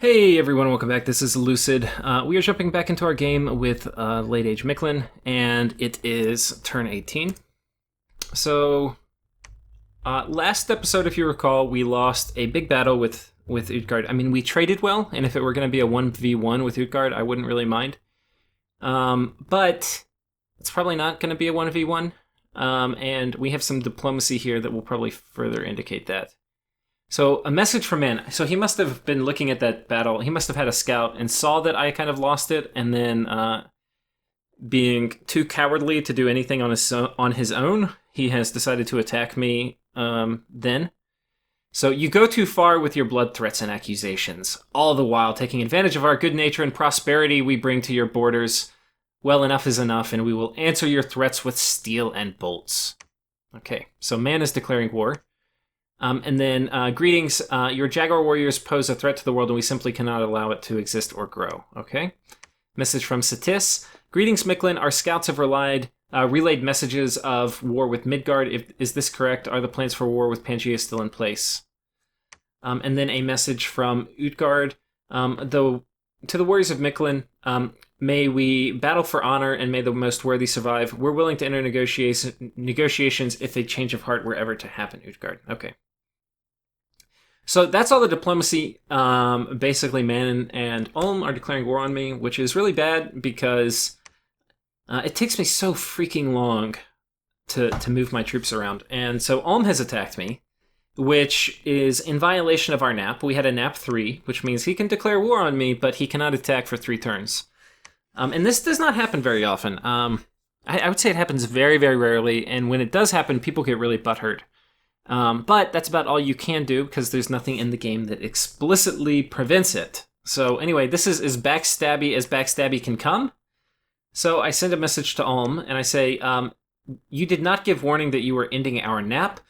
Hey everyone, welcome back. This is Lucid. We are jumping back into our game with Late Age Mictlan, and it is turn 18. So, last episode, if you recall, we lost a big battle with Utgard. I mean, we traded well, and if it were going to be a 1v1 with Utgard, I wouldn't really mind. But it's probably not going to be a 1v1, and we have some diplomacy here that will probably further indicate that. So, a message from Man. So he must have been looking at that battle. He must have had a scout and saw that I kind of lost it, and then being too cowardly to do anything on his own, he has decided to attack me then. So you go too far with your blood threats and accusations, all the while taking advantage of our good nature and prosperity we bring to your borders. Well, enough is enough, and we will answer your threats with steel and bolts. Okay, so Man is declaring war. And then, greetings, your Jaguar warriors pose a threat to the world and we simply cannot allow it to exist or grow, okay? Message from Satis. Greetings, Mictlan. Our scouts have relayed messages of war with Midgard. Is this correct? Are the plans for war with Pangaea still in place? And then a message from Utgard. To the warriors of Mictlan, may we battle for honor and may the most worthy survive. We're willing to enter negotiations if a change of heart were ever to happen, Utgard. Okay. So that's all the diplomacy. Basically, Man and Ulm are declaring war on me, which is really bad because it takes me so freaking long to move my troops around. And so Ulm has attacked me, which is in violation of our NAP. We had a NAP 3, which means he can declare war on me, but he cannot attack for 3 turns. And this does not happen very often. I would say it happens very, very rarely, and when it does happen, people get really butthurt. But that's about all you can do because there's nothing in the game that explicitly prevents it. So anyway, this is as backstabby can come. So I send a message to Ulm and I say, you did not give warning that you were ending our nap.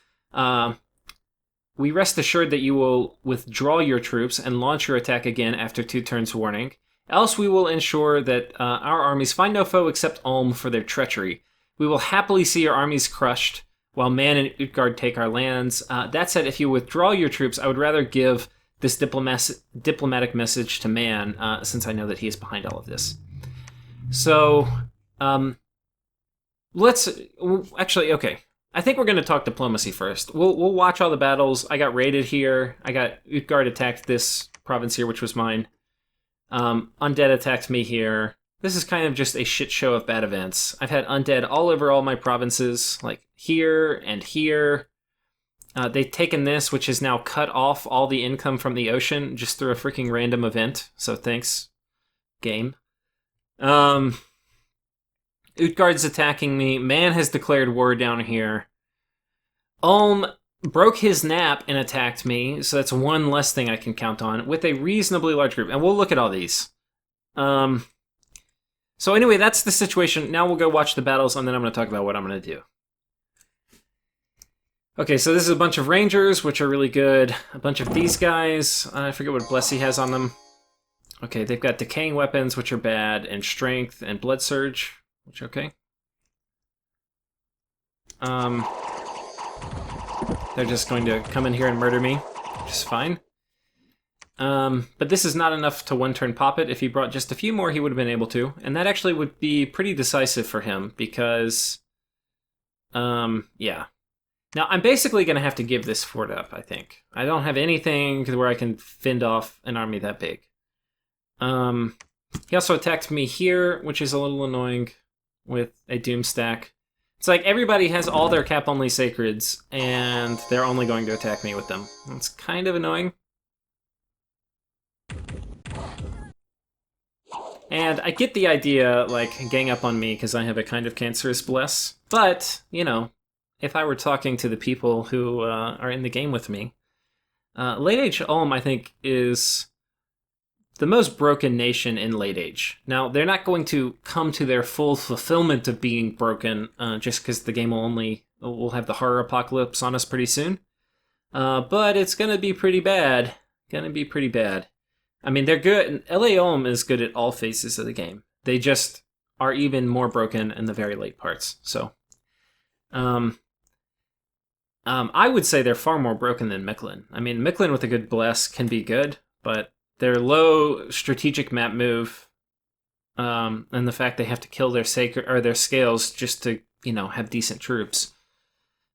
We rest assured that you will withdraw your troops and launch your attack again after 2 turns warning. Else we will ensure that our armies find no foe except Ulm for their treachery. We will happily see your armies crushed, while Man and Utgard take our lands. That said, if you withdraw your troops, I would rather give this diplomatic message to Man, since I know that he is behind all of this. So, okay. I think we're going to talk diplomacy first. We'll watch all the battles. I got raided here. I got Utgard attacked this province here, which was mine. Undead attacked me here. This is kind of just a shit show of bad events. I've had undead all over all my provinces, like here and here. They've taken this, which has now cut off all the income from the ocean just through a freaking random event. So thanks, game. Utgard's attacking me. Man has declared war down here. Ulm broke his nap and attacked me, so that's one less thing I can count on, with a reasonably large group. And we'll look at all these. So anyway, that's the situation. Now we'll go watch the battles, and then I'm going to talk about what I'm going to do. Okay, so this is a bunch of rangers, which are really good. A bunch of these guys. I forget what Blessy has on them. Okay, they've got decaying weapons, which are bad, and strength and blood surge, which are okay. They're just going to come in here and murder me, which is fine. But this is not enough to one-turn pop it. If he brought just a few more, he would have been able to. And that actually would be pretty decisive for him, because... yeah. Now, I'm basically going to have to give this fort up, I think. I don't have anything where I can fend off an army that big. He also attacked me here, which is a little annoying, with a Doom stack. It's like everybody has all their cap-only sacreds, and they're only going to attack me with them. It's kind of annoying. And I get the idea, like, gang up on me because I have a kind of cancerous bless. But, you know, if I were talking to the people who are in the game with me, Late Age Ulm, I think, is the most broken nation in Late Age. Now, they're not going to come to their full fulfillment of being broken just because the game will have the horror apocalypse on us pretty soon. But it's going to be pretty bad. I mean, they're good. LA Ulm is good at all phases of the game. They just are even more broken in the very late parts. So, I would say they're far more broken than Mictlan. I mean, Mictlan with a good bless can be good, but their low strategic map move, and the fact they have to kill their sacred or their scales just to, you know, have decent troops.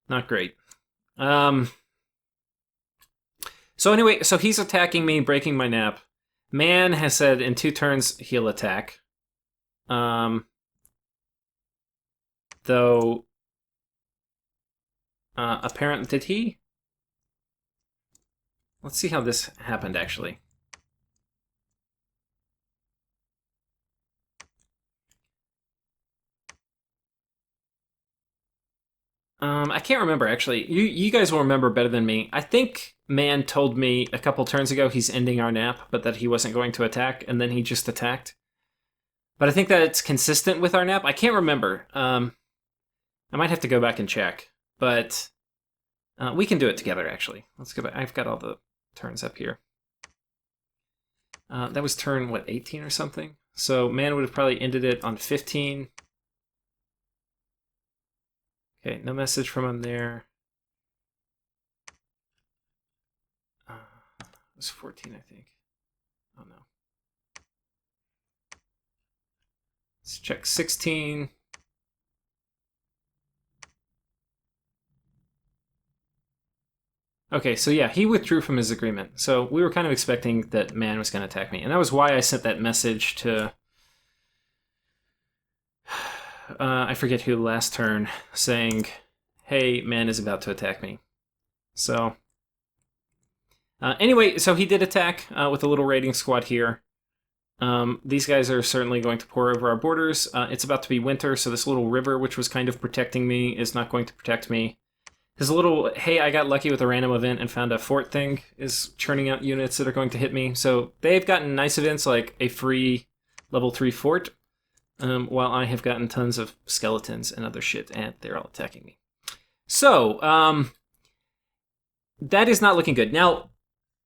Not great. So anyway, so he's attacking me, breaking my nap. Man has said in 2 turns he'll attack. Though, apparently, did he? Let's see how this happened, actually. I can't remember, actually. You guys will remember better than me. I think Man told me a couple turns ago he's ending our nap, but that he wasn't going to attack, and then he just attacked. But I think that it's consistent with our nap. I can't remember. I might have to go back and check. But we can do it together, actually. Let's go back. I've got all the turns up here. That was turn, what, 18 or something? So Man would have probably ended it on 15. Okay, no message from him there. It was 14, I think. Oh, no. Let's check 16. Okay, so yeah, he withdrew from his agreement. So we were kind of expecting that Man was going to attack me. And that was why I sent that message to... I forget who last turn, saying, hey, Man is about to attack me. So, anyway, so he did attack with a little raiding squad here. These guys are certainly going to pour over our borders. It's about to be winter, so this little river, which was kind of protecting me, is not going to protect me. His little, hey, I got lucky with a random event and found a fort thing is churning out units that are going to hit me. So they've gotten nice events like a free level 3 fort. While I have gotten tons of skeletons and other shit, and they're all attacking me. So, that is not looking good. Now,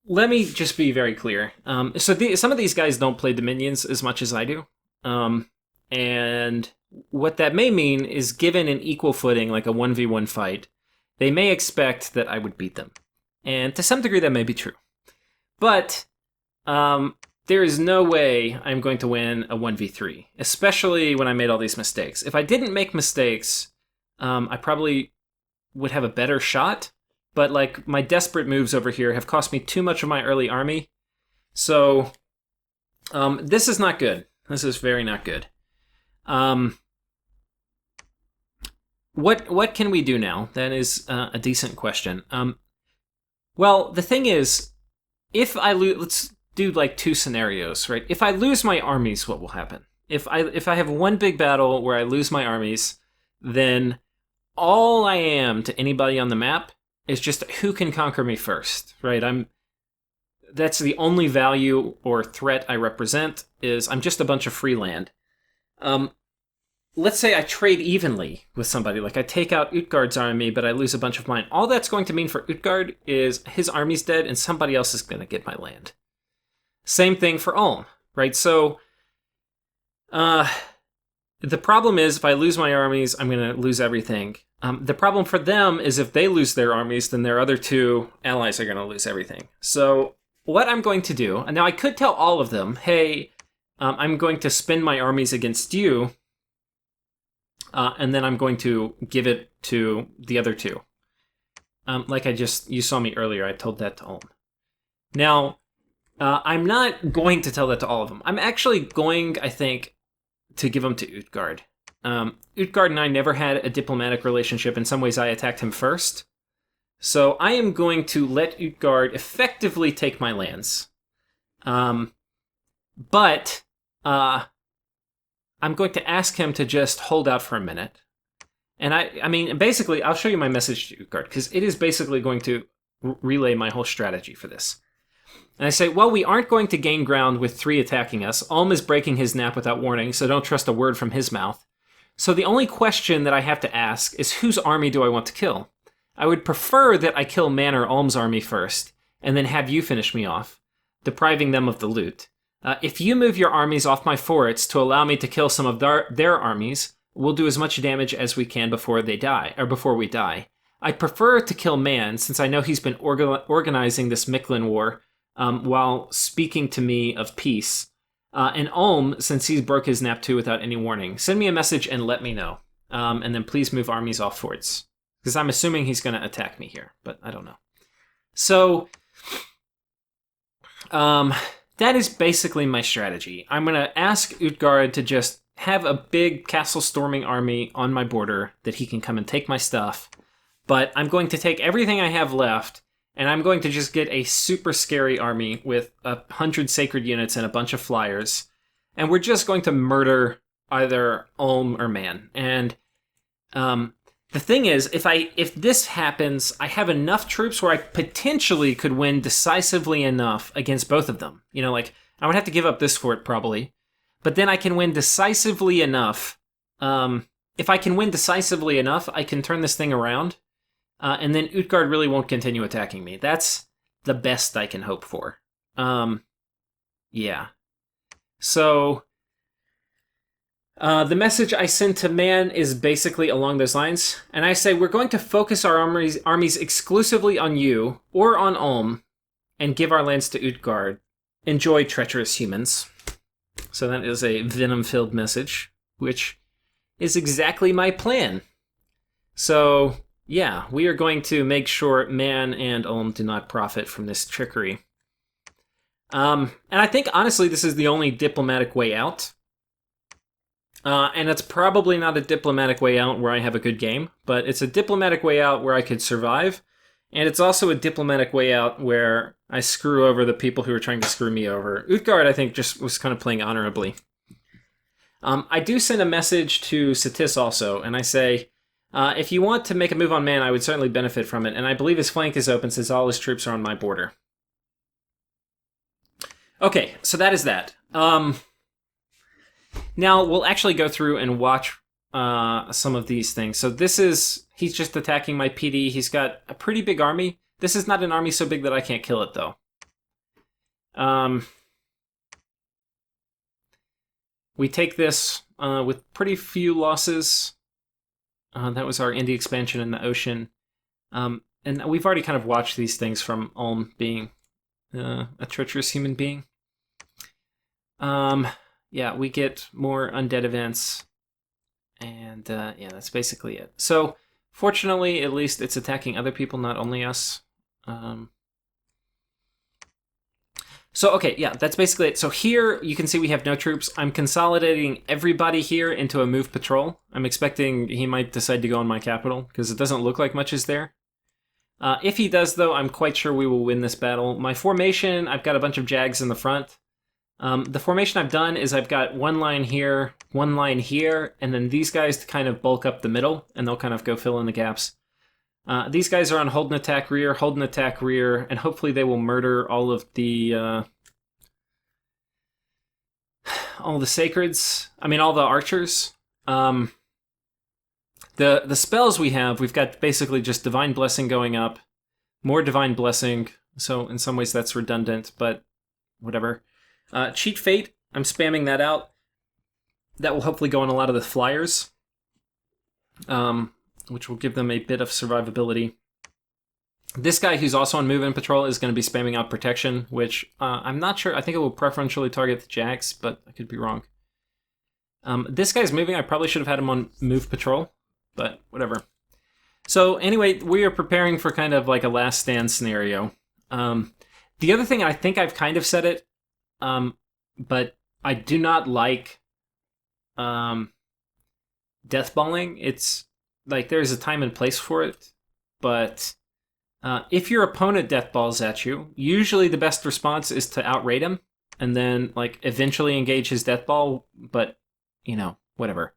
let me just be very clear. Some of these guys don't play Dominions as much as I do. And what that may mean is, given an equal footing, like a 1v1 fight, they may expect that I would beat them. And to some degree, that may be true. But, there is no way I'm going to win a 1v3, especially when I made all these mistakes. If I didn't make mistakes, I probably would have a better shot, but like my desperate moves over here have cost me too much of my early army. So this is not good. This is very not good. What can we do now? That is a decent question. Well, the thing is, if I lose... Let's do like 2 scenarios, right? If I lose my armies, what will happen? If I have one big battle where I lose my armies, then all I am to anybody on the map is just who can conquer me first, right? That's the only value or threat I represent, is I'm just a bunch of free land. Let's say I trade evenly with somebody, like I take out Utgard's army, but I lose a bunch of mine. All that's going to mean for Utgard is his army's dead and somebody else is going to get my land. Same thing for Ulm, right? So, the problem is if I lose my armies, I'm going to lose everything. The problem for them is if they lose their armies, then their other 2 allies are going to lose everything. So, what I'm going to do, and now I could tell all of them, hey, I'm going to spend my armies against you, and then I'm going to give it to the other 2. Like you saw me earlier, I told that to Ulm. Now, I'm not going to tell that to all of them. I'm actually going, I think, to give them to Utgard. Utgard and I never had a diplomatic relationship. In some ways, I attacked him first. So I am going to let Utgard effectively take my lands. But I'm going to ask him to just hold out for a minute. And I mean, basically, I'll show you my message to Utgard, because it is basically going to relay my whole strategy for this. And I say, well, we aren't going to gain ground with 3 attacking us. Ulm is breaking his nap without warning, so don't trust a word from his mouth. So the only question that I have to ask is, whose army do I want to kill? I would prefer that I kill Man or Ulm's army first, and then have you finish me off, depriving them of the loot. If you move your armies off my forts to allow me to kill some of their armies, we'll do as much damage as we can before they die, or before we die. I'd prefer to kill Man, since I know he's been organizing this Mictlan war, while speaking to me of peace. And Ulm, since he's broke his nap too without any warning, send me a message and let me know. And then please move armies off forts. Because I'm assuming he's going to attack me here, but I don't know. So, that is basically my strategy. I'm going to ask Utgard to just have a big castle storming army on my border that he can come and take my stuff. But I'm going to take everything I have left, and I'm going to just get a super scary army with 100 sacred units and a bunch of flyers. And we're just going to murder either Ulm or Man. And the thing is, if this happens, I have enough troops where I potentially could win decisively enough against both of them. You know, like, I would have to give up this fort probably, but then I can win decisively enough. If I can win decisively enough, I can turn this thing around, and then Utgard really won't continue attacking me. That's the best I can hope for. Yeah. So, the message I send to Man is basically along those lines, and I say we're going to focus our armies exclusively on you, or on Ulm, and give our lands to Utgard. Enjoy, treacherous humans. So that is a venom-filled message, which is exactly my plan. So, yeah, we are going to make sure Man and Ulm do not profit from this trickery. And I think, honestly, this is the only diplomatic way out. And it's probably not a diplomatic way out where I have a good game, but it's a diplomatic way out where I could survive, and it's also a diplomatic way out where I screw over the people who are trying to screw me over. Utgard, I think, just was kind of playing honorably. I do send a message to Satis also, and I say, if you want to make a move on Man, I would certainly benefit from it, and I believe his flank is open since all his troops are on my border. Okay, so that is that. Now, we'll actually go through and watch some of these things. So this is, he's just attacking my PD. He's got a pretty big army. This is not an army so big that I can't kill it, though. We take this with pretty few losses. That was our indie expansion in the ocean. And we've already kind of watched these things from Ulm being a treacherous human being. Yeah, we get more undead events, and yeah, that's basically it. So, fortunately, at least it's attacking other people, not only us. So, okay, yeah, that's basically it. So here, you can see we have no troops. I'm consolidating everybody here into a move patrol. I'm expecting he might decide to go on my capital, because it doesn't look like much is there. If he does, though, I'm quite sure we will win this battle. My formation, I've got a bunch of jags in the front. The formation I've done is I've got one line here, and then these guys to kind of bulk up the middle, and they'll kind of go fill in the gaps. These guys are on hold and attack rear, and hopefully they will murder all of the sacreds. I mean, all the archers. The spells we have, we've got basically just Divine Blessing going up, more Divine Blessing, so in some ways that's redundant, but whatever. Cheat Fate, I'm spamming that out. That will hopefully go on a lot of the flyers, which will give them a bit of survivability. This guy who's also on Move and Patrol is going to be spamming out Protection, which I'm not sure. I think it will preferentially target the Jags, but I could be wrong. This guy's moving. I probably should have had him on Move Patrol, but whatever. So anyway, we are preparing for kind of like a last stand scenario. The other thing, I think I've kind of said it, but I do not like deathballing. It's like there's a time and place for it, but if your opponent deathballs at you, usually the best response is to outrate him and then like eventually engage his deathball, but you know, whatever.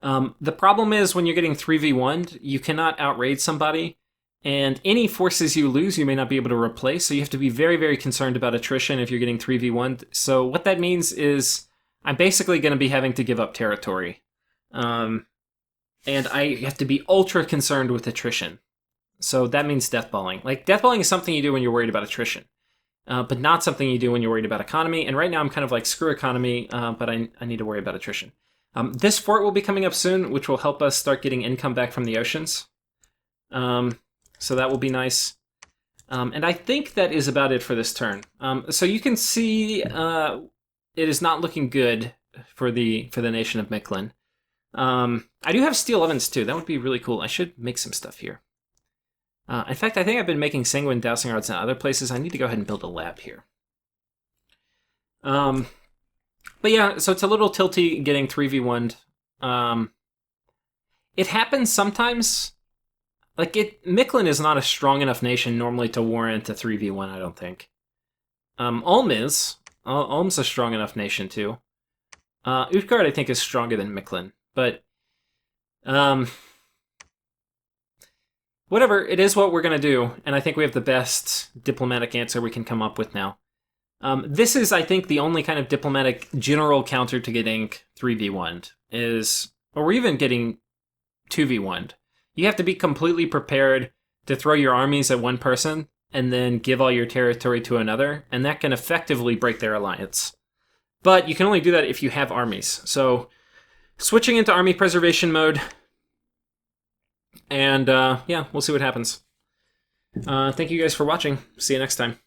The problem is when you're getting 3v1'd, you cannot outrate somebody, and any forces you lose, you may not be able to replace, so you have to be very, very concerned about attrition if you're getting 3v1'd. So what that means is I'm basically going to be having to give up territory. And I have to be ultra concerned with attrition. So that means deathballing. Like, deathballing is something you do when you're worried about attrition, but not something you do when you're worried about economy. And right now I'm kind of like, screw economy, but I need to worry about attrition. This fort will be coming up soon, which will help us start getting income back from the oceans. So that will be nice. And I think that is about it for this turn. So you can see it is not looking good for the nation of Mictlan. I do have steel ovens too. That would be really cool. I should make some stuff here. In fact, I think I've been making sanguine dowsing rods in other places. I need to go ahead and build a lab here. But yeah, so it's a little tilty getting 3v1'd. It happens sometimes. Like, Mictlan is not a strong enough nation normally to warrant a 3v1, I don't think. Ulm is. Ulm's a strong enough nation, too. Utgard, I think, is stronger than Mictlan. But, whatever, it is what we're going to do. And I think we have the best diplomatic answer we can come up with now. This is, I think, the only kind of diplomatic general counter to getting 3v1'd. Or even getting 2v1'd. You have to be completely prepared to throw your armies at one person and then give all your territory to another, and that can effectively break their alliance. But you can only do that if you have armies. So, switching into army preservation mode, and yeah, we'll see what happens. Thank you guys for watching. See you next time.